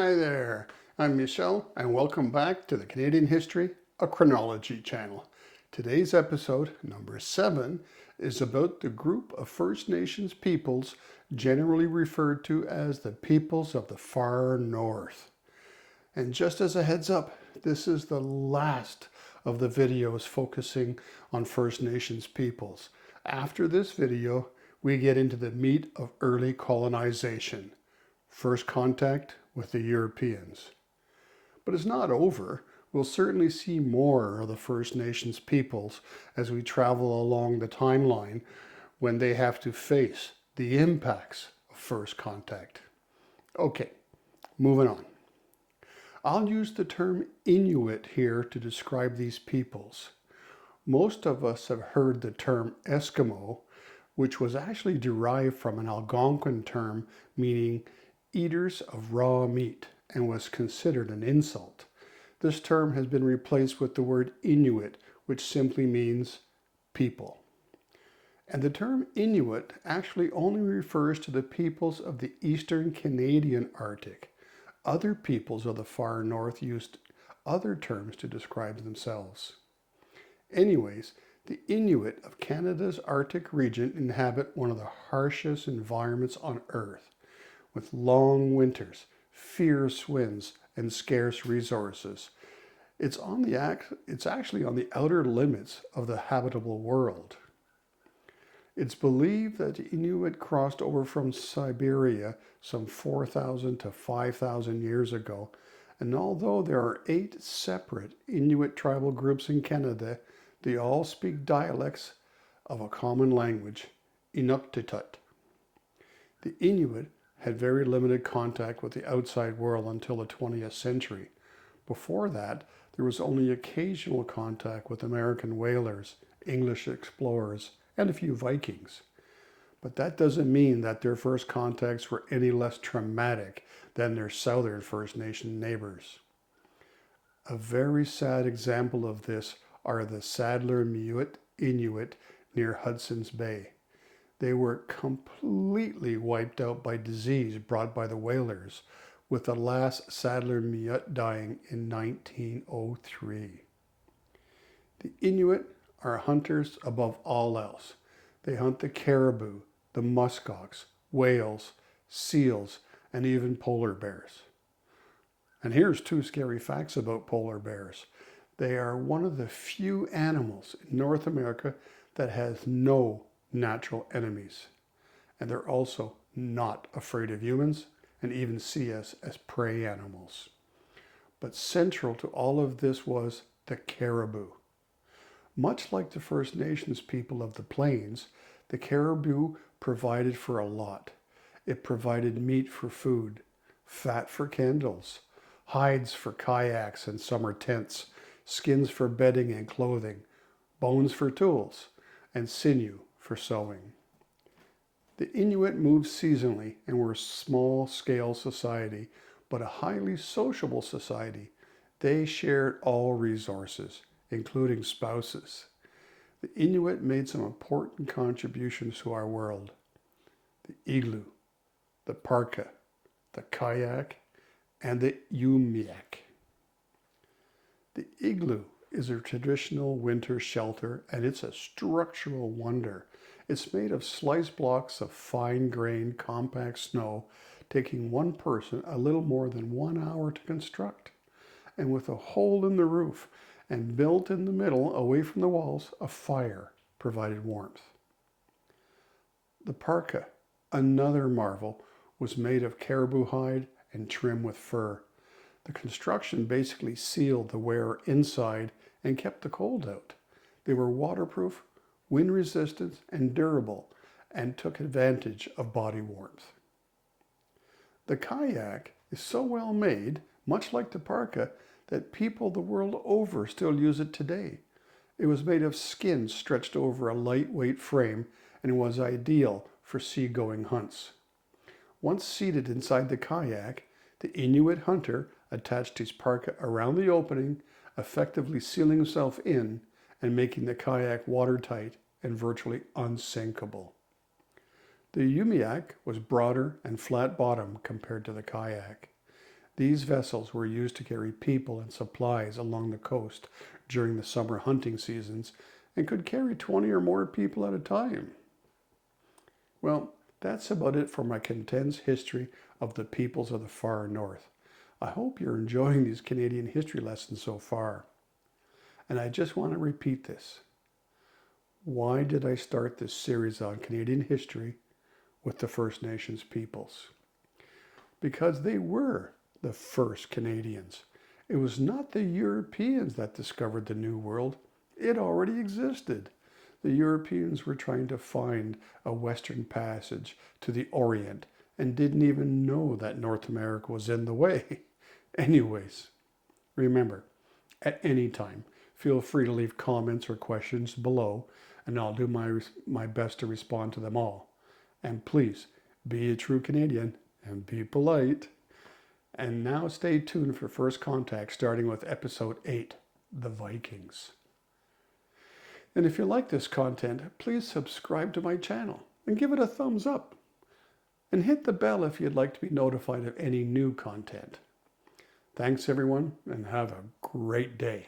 Hi there, I'm Michelle and welcome back to the Canadian History, a Chronology channel. Today's episode, number 7, is about the group of First Nations peoples generally referred to as the peoples of the far north. And just as a heads up, this is the last of the videos focusing on First Nations peoples. After this video, we get into the meat of early colonization. First contact with the Europeans. But it's not over. We'll certainly see more of the First Nations peoples as we travel along the timeline when they have to face the impacts of first contact. Okay, moving on. I'll use the term Inuit here to describe these peoples. Most of us have heard the term Eskimo, which was actually derived from an Algonquin term meaning eaters of raw meat and was considered an insult. This term has been replaced with the word Inuit, which simply means people. And the term Inuit actually only refers to the peoples of the eastern Canadian Arctic. Other peoples of the far north used other terms to describe themselves. Anyways, the Inuit of Canada's Arctic region inhabit one of the harshest environments on Earth, with long winters, fierce winds, and scarce resources. It's actually on the outer limits of the habitable world. It's believed that the Inuit crossed over from Siberia some 4,000 to 5,000 years ago, and although there are 8 separate Inuit tribal groups in Canada, they all speak dialects of a common language, Inuktitut. The Inuit had very limited contact with the outside world until the 20th century. Before that, there was only occasional contact with American whalers, English explorers, and a few Vikings. But that doesn't mean that their first contacts were any less traumatic than their southern First Nation neighbors. A very sad example of this are the Sadler-Miut Inuit near Hudson's Bay. They were completely wiped out by disease brought by the whalers, with the last Sadler-Miut dying in 1903. The Inuit are hunters above all else. They hunt the caribou, the muskox, whales, seals, and even polar bears. And here's 2 scary facts about polar bears. They are one of the few animals in North America that has no natural enemies. And they're also not afraid of humans and even see us as prey animals. But central to all of this was the caribou. Much like the First Nations people of the plains, the caribou provided for a lot. It provided meat for food, fat for candles, hides for kayaks and summer tents, skins for bedding and clothing, bones for tools, and sinew for sewing. The Inuit moved seasonally and were a small-scale society, but a highly sociable society. They shared all resources, including spouses. The Inuit made some important contributions to our world. The igloo, the parka, the kayak, and the umiak. The igloo is a traditional winter shelter, and it's a structural wonder. It's made of sliced blocks of fine-grained, compact snow, taking one person a little more than 1 hour to construct. And with a hole in the roof and built in the middle, away from the walls, a fire provided warmth. The parka, another marvel, was made of caribou hide and trimmed with fur. The construction basically sealed the wearer inside and kept the cold out. They were waterproof, wind resistant, and durable, and took advantage of body warmth. The kayak is so well made, much like the parka, that people the world over still use it today. It was made of skin stretched over a lightweight frame and was ideal for seagoing hunts. Once seated inside the kayak, the Inuit hunter attached his parka around the opening, effectively sealing himself in and making the kayak watertight and virtually unsinkable. The umiak was broader and flat-bottomed compared to the kayak. These vessels were used to carry people and supplies along the coast during the summer hunting seasons and could carry 20 or more people at a time. Well, that's about it for my condensed history of the peoples of the far north. I hope you're enjoying these Canadian history lessons so far. And I just want to repeat this. Why did I start this series on Canadian history with the First Nations peoples? Because they were the first Canadians. It was not the Europeans that discovered the New World. It already existed. The Europeans were trying to find a western passage to the Orient and didn't even know that North America was in the way. Anyways, remember, at any time, feel free to leave comments or questions below, and I'll do my best to respond to them all. And please, be a true Canadian and be polite. And now stay tuned for First Contact, starting with episode 8, The Vikings. And if you like this content, please subscribe to my channel and give it a thumbs up. And hit the bell if you'd like to be notified of any new content. Thanks everyone, and have a great day.